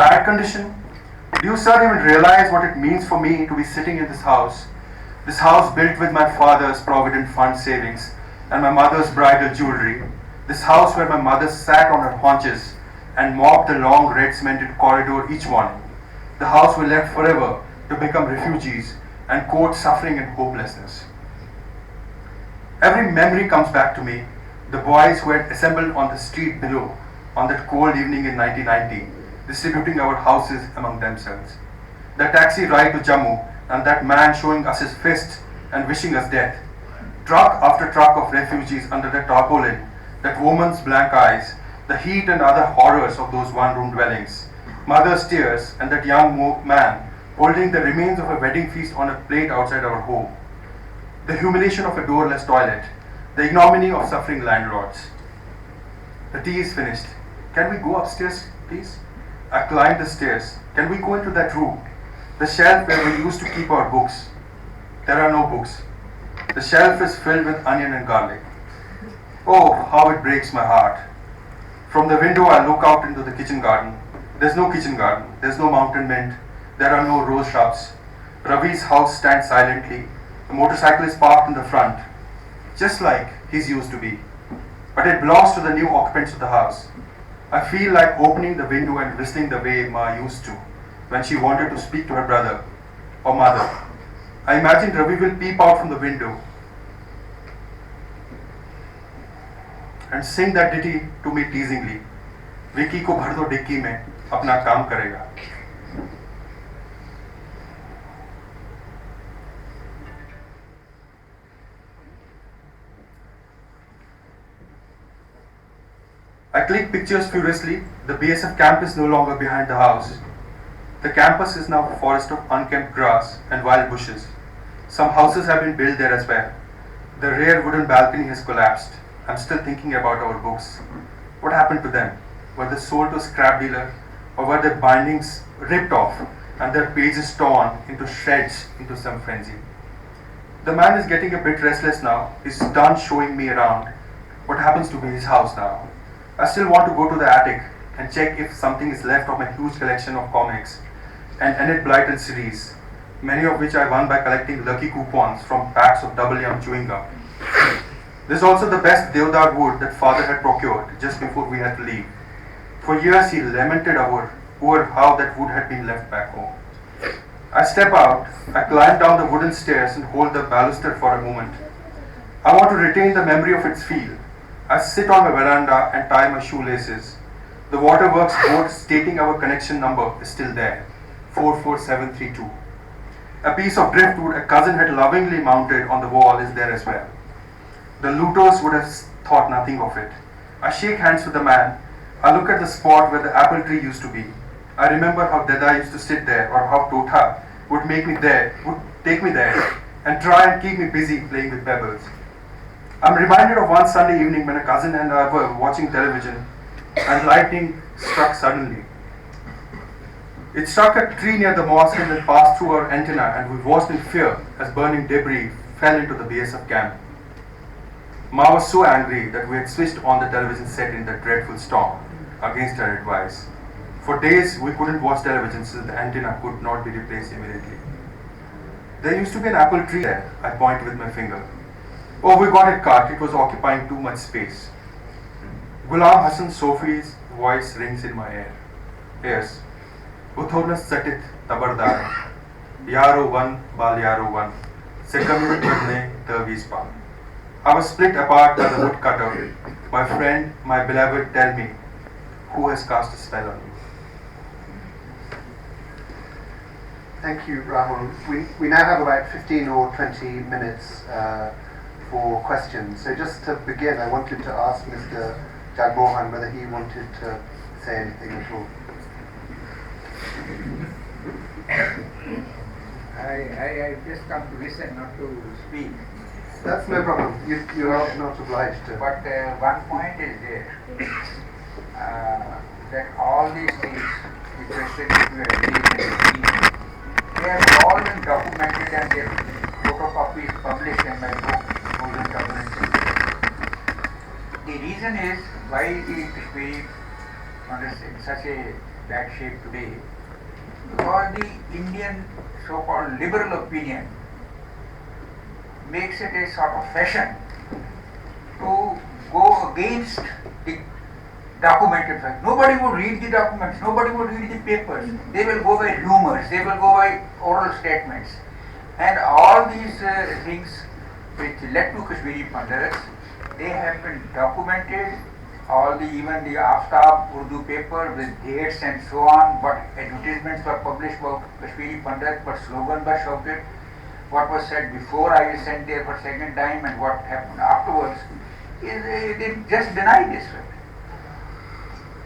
Bad condition? Do you, sir, even realize what it means for me to be sitting in this house? This house built with my father's Provident Fund savings and my mother's bridal jewelry. This house where my mother sat on her haunches and mopped the long red cemented corridor each morning. The house we left forever to become refugees and court suffering and hopelessness. Every memory comes back to me. The boys who had assembled on the street below on that cold evening in 1990, distributing our houses among themselves. The taxi ride to Jammu and that man showing us his fist and wishing us death. Truck after truck of refugees under the tarpaulin, that woman's blank eyes, the heat and other horrors of those one-room dwellings, mother's tears, and that young man holding the remains of a wedding feast on a plate outside our home. The humiliation of a doorless toilet, the ignominy of suffering landlords. The tea is finished. Can we go upstairs, please? I climbed the stairs. Can we go into that room? The shelf where we used to keep our books. There are no books. The shelf is filled with onion and garlic. Oh, how it breaks my heart. From the window I look out into the kitchen garden. There's no kitchen garden. There's no mountain mint. There are no rose shrubs. Ravi's house stands silently. The motorcycle is parked in the front, just like he's used to be. But it belongs to the new occupants of the house. I feel like opening the window and whistling the way Ma used to when she wanted to speak to her brother or mother. I imagine Ravi will peep out from the window and sing that ditty to me teasingly. Vicky ko bhar do dicky mein, apna kaam karega. I click pictures furiously. The BSF camp is no longer behind the house. The campus is now a forest of unkempt grass and wild bushes. Some houses have been built there as well. The rear wooden balcony has collapsed. I'm still thinking about our books. What happened to them? Were they sold to a scrap dealer, or were their bindings ripped off and their pages torn into shreds into some frenzy? The man is getting a bit restless now. He's done showing me around. What happens to his house now? I still want to go to the attic and check if something is left of my huge collection of comics and Enid Blyton series, many of which I won by collecting lucky coupons from packs of double yum chewing gum. There's also the best deodar wood that father had procured just before we had to leave. For years he lamented over how that wood had been left back home. I step out, I climb down the wooden stairs and hold the baluster for a moment. I want to retain the memory of its feel. I sit on my veranda and tie my shoelaces. The waterworks board stating our connection number is still there, 44732. A piece of driftwood a cousin had lovingly mounted on the wall is there as well. The looters would have thought nothing of it. I shake hands with the man. I look at the spot where the apple tree used to be. I remember how Dada used to sit there, or how Tota would take me there and try and keep me busy playing with pebbles. I'm reminded of one Sunday evening when a cousin and I were watching television and lightning struck suddenly. It struck a tree near the mosque and then passed through our antenna, and we watched in fear as burning debris fell into the BSF camp. Ma was so angry that we had switched on the television set in that dreadful storm against her advice. For days we couldn't watch television since the antenna could not be replaced immediately. There used to be an apple tree there, I pointed with my finger. Oh, we got it cut, it was occupying too much space. Ghulam Hassan Sofi's voice rings in my ears. Uthonas satit tabardar, yaro one, bal yaro one, sekamit badne tavis pa. I was split apart by the woodcutter. My friend, my beloved, tell me, who has cast a spell on you? Thank you, Rahul. We now have about 15 or 20 minutes for questions. So just to begin, I wanted to ask Mr. Jagmohan whether he wanted to say anything at all. I just come to listen, not to speak. That's no problem. You're not obliged to. But one point is there, that all these things which restricted to a they have all been documented and their photocopies published in my book, 2006. The reason is why it is very in such a bad shape today. because the Indian so-called liberal opinion makes it a sort of fashion to go against the documented fact. Nobody would read the documents, nobody would read the papers. They will go by rumors, they will go by oral statements. And all these things which led to Kashmiri Pandits, they have been documented. All the, even the Aftab Urdu paper with dates and so on, what advertisements were published about Kashmiri Pandit, what slogan was shouted, what was said before I was sent there for second time and what happened afterwards, they just deny this fact.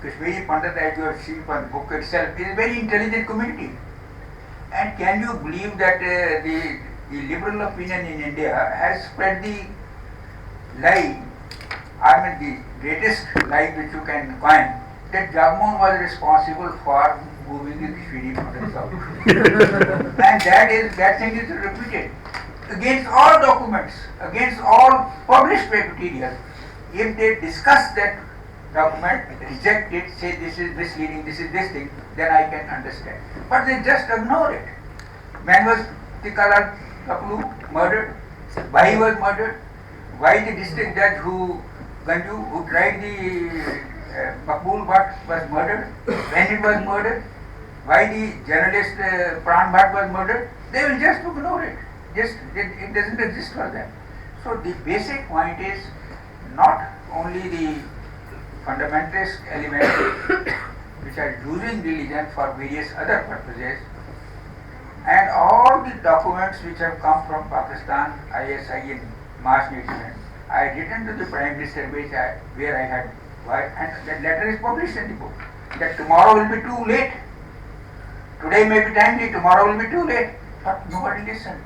Kashmiri Pandit, as you have seen from the book itself, is a very intelligent community. And can you believe that the liberal opinion in India has spread the lie, I mean the greatest lie which you can find, that Jagmohan was responsible for moving the Kashmiri Pandits out. And that thing is repeated against all documents, against all published material. If they discuss that document, reject it, say this is misleading, this is this thing, then I can understand. But they just ignore it. When was Tikala Kaplu murdered? Why he was murdered? Why the district judge who tried the Makbul Bhatt was murdered? When it was murdered? Why the journalist Pran Bhatt was murdered? They will just ignore it. It doesn't exist for them. So the basic point is not only the fundamentalist elements which are using religion for various other purposes, and all the documents which have come from Pakistan, ISI in March 89. I had written to the Prime Minister where I had, and that letter is published in the book, that tomorrow will be too late. Today may be timely, tomorrow will be too late. But nobody listened.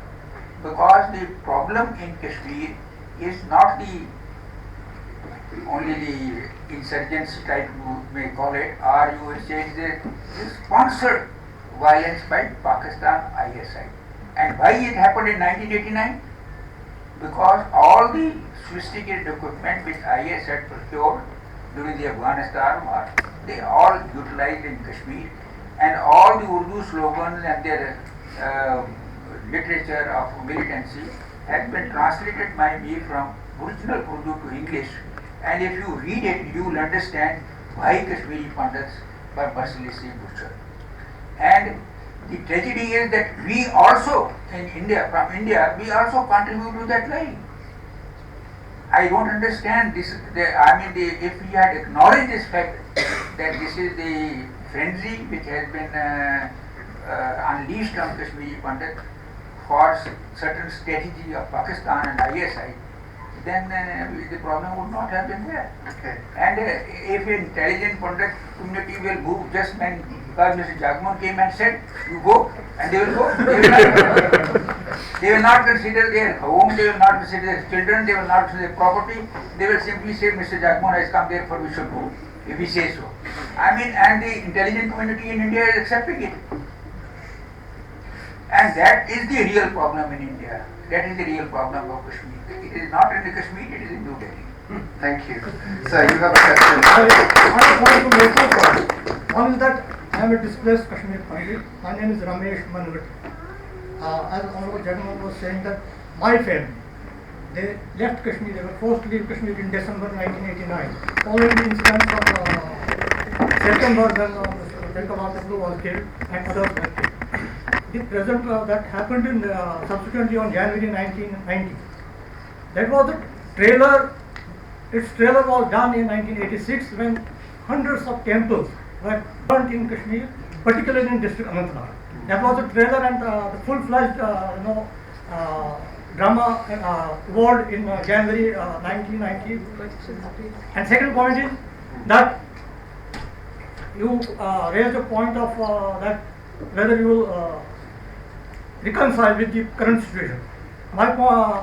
Because the problem in Kashmir is not only the insurgents type you may call it, or you will say the sponsored violence by Pakistan ISI. And why it happened in 1989? Because all the sophisticated equipment which IS had procured during the Afghanistan war, they all utilized in Kashmir, and all the Urdu slogans and their literature of militancy has been translated by me from original Urdu to English. And if you read it, you will understand why Kashmiri Pandits were mercilessly butchered. And the tragedy is that we also, from India, we also contribute to that lie. I don't understand this. If we had acknowledged this fact that this is the frenzy which has been unleashed on Kashmiri Pandit for certain strategy of Pakistan and ISI, then the problem would not have been there. Okay. And if an intelligent Pandit community will move just when, because Mr. Jagmohan came and said, you go, and they will go. They will not consider their home, they will not consider their children, they will not consider their property. They will simply say, Mr. Jagmohan has come, therefore we should go, if he says so. And the intelligent community in India is accepting it. And that is the real problem in India. That is the real problem of Kashmir. It is not in the Kashmir, it is in New Delhi. Thank you. Sir, you have a question. I want to make two points. One is that I am a displaced Kashmir Pandit. My name is Ramesh Mangat. As Honorable Gentleman was saying that my family, they left Kashmir, they were forced to leave Kashmir in December 1989. Following the incidents of September when Delta Blue was killed and others were killed. The present that happened in subsequently on January 1990. That was the trailer. Its trailer was done in 1986 when hundreds of temples were burnt in Kashmir, particularly in district Anantnag. That was the trailer, and the full-fledged drama evolved in January 1990. And second point is that you raised a point of that whether you will reconcile with the current situation. My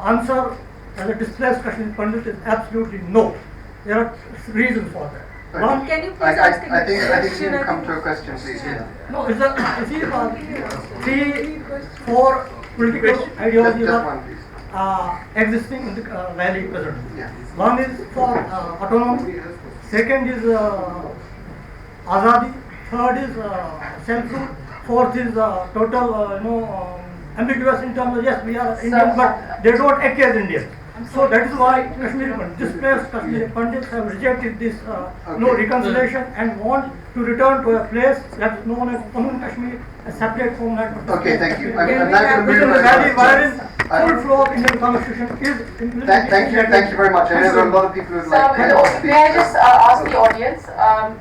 answer as a displaced Kashmir Pandit is absolutely no. There are reasons for that. One, can you please I ask a think question? you come to a question, please. Yeah. no, is that three, four political ideologies Just are one, please. existing in the valley presently. Yeah. One is for autonomy, second is Azadi, third is self-rule, fourth is total, ambiguous in terms of yes, we are Indians, but they don't act as Indians. So that is why Kashmiri Pandits, displaced Kashmiri Pandits have rejected this reconciliation and want to return to a place that is known as Common Kashmir, a separate homeland. Okay, thank you. I'm Within now going to the move valley wherein on. full flow of Indian constitution is implemented. Thank you very much. I know there are a lot of people who would So, like to speak. may I just ask the audience,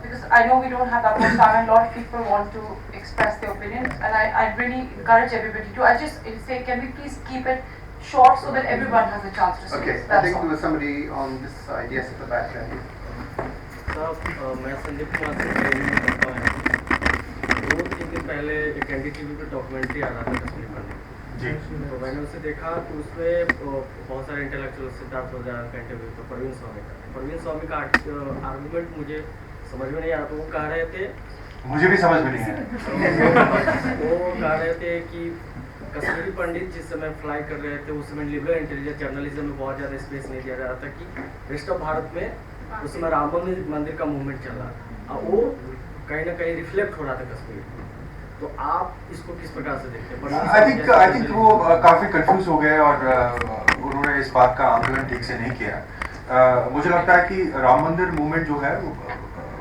because I know we don't have that much time and a lot of people want to express their opinions, and I really encourage everybody to, I just say, can we please keep it short so that everyone has a chance to speak? Okay, I That's think all. there was somebody on this side. Yes, at the back there. मैं संदीप कुमार से training करता हूँ। 2-3 दिन पहले एक NDTV पे documentary आ रहा था कश्मीर पर जी तो मैंने उसे देखा तो उसमें बहुत सारे इंटेलेक्चुअल सिद्धार्थ वगैरह का इंटरव्यू था परवीन स्वामी का आर्गूमेंट मुझे समझ में नहीं आ रहा। तो वो कह रहे थे, मुझे भी समझ में नहीं है। वो कह रहे थे कि कश्मीरी पंडित जिस समय फ्लाई कर रहे थे उस समय लिबरल इंटेलिजेंस जर्नलिज्म में बहुत ज़्यादा स्पेस नहीं दिया जा रहा था कि रेस्ट ऑफ भारत में उस समय राम मंदिर का मूवमेंट चल रहा था, वो कहीं ना कहीं रिफ्लेक्ट हो रहा था कश्मीर में। तो आप इसको किस प्रकार से देखते हैं? आई थिंक वो काफ़ी कंफ्यूज हो गए और उन्होंने इस बात का आंदोलन ठीक से नहीं किया। मुझे लगता है कि राम मंदिर मूवमेंट जो है वो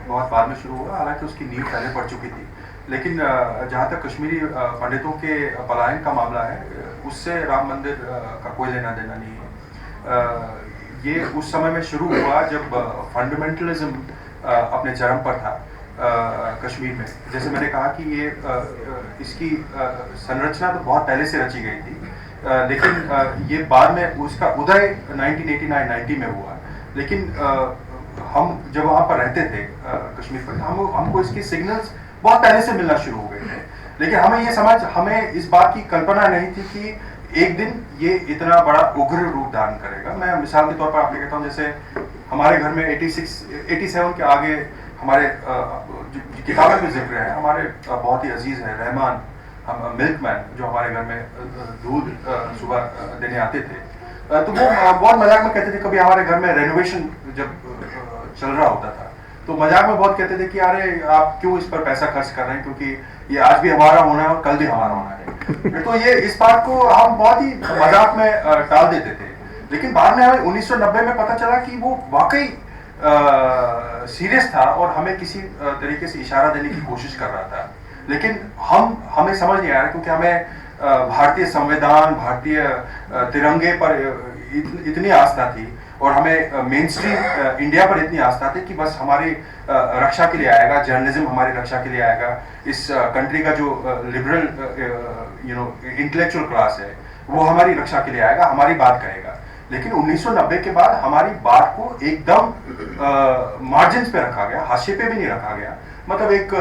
बहुत बाद में शुरू हुआ, हालांकि उसकी नींव पहले पड़ चुकी थी। लेकिन जहाँ तक कश्मीरी पंडितों के पलायन का मामला है, उससे राम मंदिर का कोई लेना देना नहीं है। ये उस समय में शुरू हुआ जब फंडामेंटलिज्म अपने चरम पर था कश्मीर में। जैसे मैंने कहा कि ये इसकी संरचना तो बहुत पहले से रची गई थी, लेकिन ये बाद में उसका उदय 1989-90 में हुआ। लेकिन हम जब वहाँ पर रहते थे कश्मीर पर, हमको इसके सिग्नल्स बहुत पहले से मिलना शुरू हो गए थे। लेकिन हमें इस बात की कल्पना नहीं थी कि एक दिन ये इतना बड़ा उग्र रूप धारण करेगा। मैं मिसाल के तौर पर आपको कहता हूँ, जैसे हमारे घर में 87 के आगे हमारे किताबें में जिक्र है, हमारे बहुत ही अजीज है रहमान, हम मिल्कमैन जो हमारे घर में दूध सुबह देने आते थे, तो वो बहुत मजाक में कहते थे। कभी हमारे घर में रेनोवेशन जब चल रहा होता था तो मजाक में बहुत कहते थे कि अरे आप क्यों इस पर पैसा खर्च कर रहे हैं, क्योंकि ये आज भी हमारा होना है और कल भी हमारा होना है। तो ये इस बात को हम बहुत ही मजाक में टाल देते थे। लेकिन बाद में हमें 1990 में पता चला कि वो वाकई सीरियस था और हमें किसी तरीके से इशारा देने की कोशिश कर रहा था। लेकिन हमें समझ नहीं आया, क्योंकि हमें भारतीय संविधान, भारतीय तिरंगे पर इतनी आस्था थी और हमें मेन स्ट्रीम इंडिया पर इतनी आस्था थी कि बस हमारी रक्षा के लिए आएगा, जर्नलिज्म हमारी रक्षा के लिए आएगा, इस कंट्री का जो लिबरल इंटेलेक्चुअल क्लास है वो हमारी रक्षा के लिए आएगा, हमारी बात कहेगा। लेकिन 1990 के बाद हमारी बात को एकदम मार्जिन्स पे रखा गया, हाशिए पे भी नहीं रखा गया। मतलब एक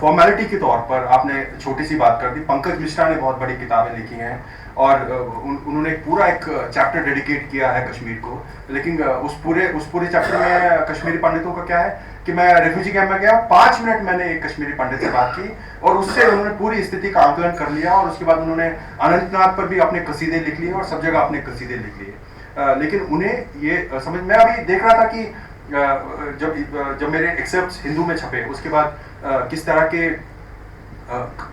फॉर्मेलिटी के तौर पर आपने छोटी सी बात कर दी। पंकज मिश्रा ने बहुत बड़ी किताबें लिखी हैं और उन्होंने पूरा एक चैप्टर डेडिकेट किया है कश्मीर को। लेकिन उस पूरे चैप्टर में कश्मीरी पंडितों का क्या है कि मैं रेफ्यूजी कैंप में गया, 5 मिनट मैंने एक कश्मीरी पंडित से बात की और उससे उन्होंने पूरी स्थिति का आकलन कर लिया और उसके बाद उन्होंने अनंतनाग पर भी अपने कसीदे लिख लिए और सब जगह अपने कसीदे लिख लिए। लेकिन उन्हें ये समझ, मैं अभी देख रहा था कि जब मेरे एक्सेप्ट्स हिंदू में छपे उसके बाद किस तरह के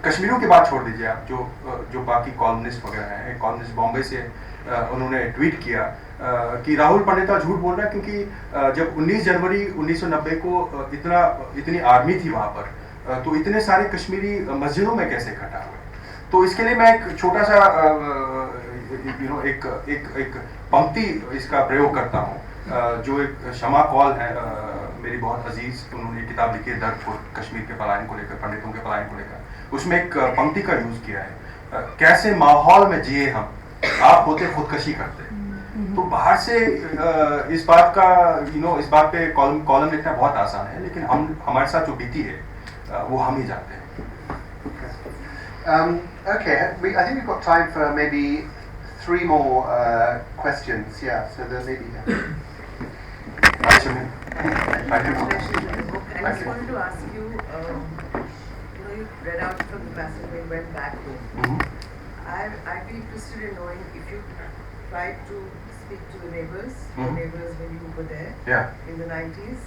कश्मीरियों की बात छोड़ दीजिए आप, जो बाकी कॉलमनिस्ट वगैरह हैं, कॉलमनिस्ट बॉम्बे से उन्होंने ट्वीट किया कि राहुल पंडिता झूठ बोल रहा है, क्योंकि जब 19 जनवरी 1990 को इतनी आर्मी थी वहाँ पर, तो इतने सारे कश्मीरी मस्जिदों में कैसे इकट्ठा हुए। तो इसके लिए मैं एक छोटा सा एक पंक्ति इसका प्रयोग करता हूँ, जो एक शमा कौल है, मेरी बहुत अजीज, उन्होंने किताब लिखी है दर्द कश्मीर के पलायन को लेकर, पंडितों के पलायन को लेकर। उसमें एक पंक्ति का यूज किया है, कैसे माहौल में जिए हम, आप होते खुदकशी करते। तो बाहर से इस बात का इस बात पे कॉलम लिखना बहुत आसान है, लेकिन हमारे साथ जो बीती है वो हम ही जानते हैं। Okay, I think we've got time for maybe 3 more questions. Yeah, so there may be. I just wanted to ask you, you read out from the passage when you went back home. I'd be interested in knowing if you tried to speak to the neighbors, your neighbors when you were there in the 90s.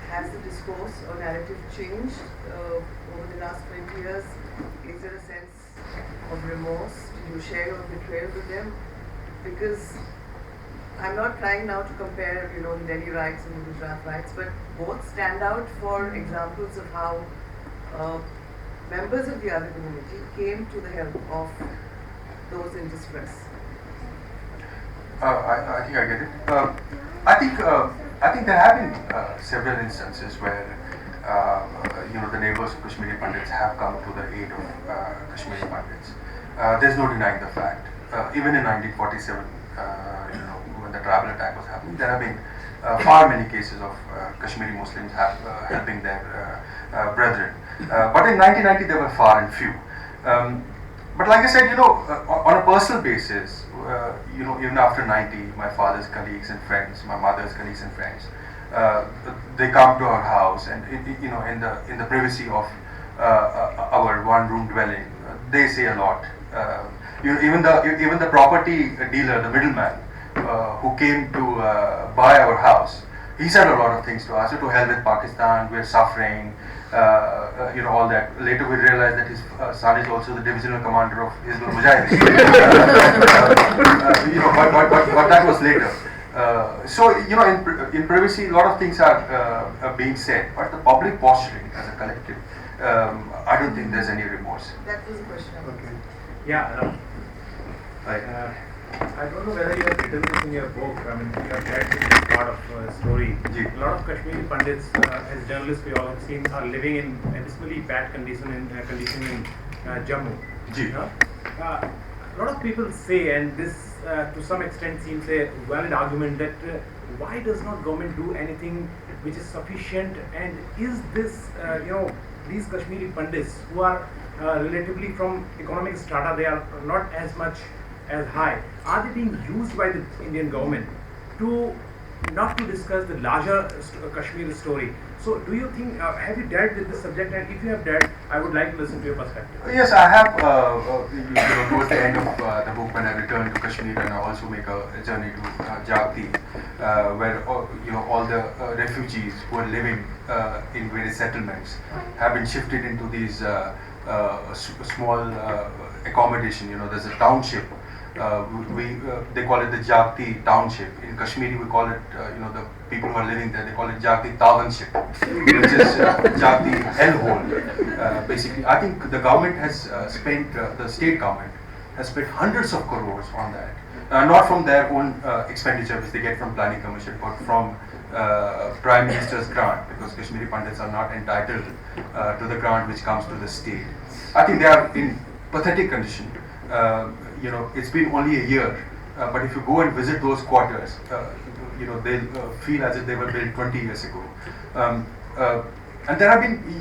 has the discourse or narrative changed over the last 20 years? Is there a sense of remorse? Do you share your betrayal with them? Because I'm not trying now to compare, the Delhi riots and the Gujarat riots, but both stand out for examples of how members of the other community came to the help of those in distress. I think I get it. I think there have been several instances where the neighbors of Kashmiri Pandits have come to the aid of Kashmiri Pandits. There's no denying the fact. Even in 1947, when the tribal attack was happening, there have been far many cases of Kashmiri Muslims helping their brethren. But in 1990, there were far and few. But like I said, on a personal basis, even after 90, my father's colleagues and friends, my mother's colleagues and friends, they come to our house, and in the privacy of our one-room dwelling, they say a lot. Even the property dealer, the middleman, who came to buy our house, he said a lot of things to us. To hell with Pakistan, we're suffering. All that. Later we realized that his son is also the divisional commander of Hizbul Mujahideen. But that was later. In privacy, a lot of things are being said, but the public posturing as a collective, I don't think there's any remorse. That was a question. Okay. Yeah. I don't know whether you have written this in your book. I mean, you have read this part of story. A lot of Kashmiri Pandits, as journalists, we all have seen, are living in abysmally bad condition in Jammu. A lot of people say, and this to some extent seems a valid argument, that why does not government do anything which is sufficient? And is this, these Kashmiri Pandits who are relatively from economic strata, they are not as much as high, are they being used by the Indian government not to discuss the larger Kashmir story? So do you think, have you dealt with this subject, and if you have dealt, I would like to listen to your perspective. Yes, I have. Towards the end of the book, when I returned to Kashmir, and I also make a journey to Jagti, where all the refugees who are living in various settlements have been shifted into these small accommodation. There's a township. They call it the Jagti township. In Kashmiri, we call it, the people who are living there, they call it Jagti township, which is Jagti hellhole. Basically, I think the government has spent, the state government has spent hundreds of crores on that. Not from their own expenditure, which they get from planning commission, but from Prime Minister's grant, because Kashmiri Pandits are not entitled to the grant which comes to the state. I think they are in pathetic condition. It's been only a year, but if you go and visit those quarters, they'll feel as if they were built 20 years ago. And there have been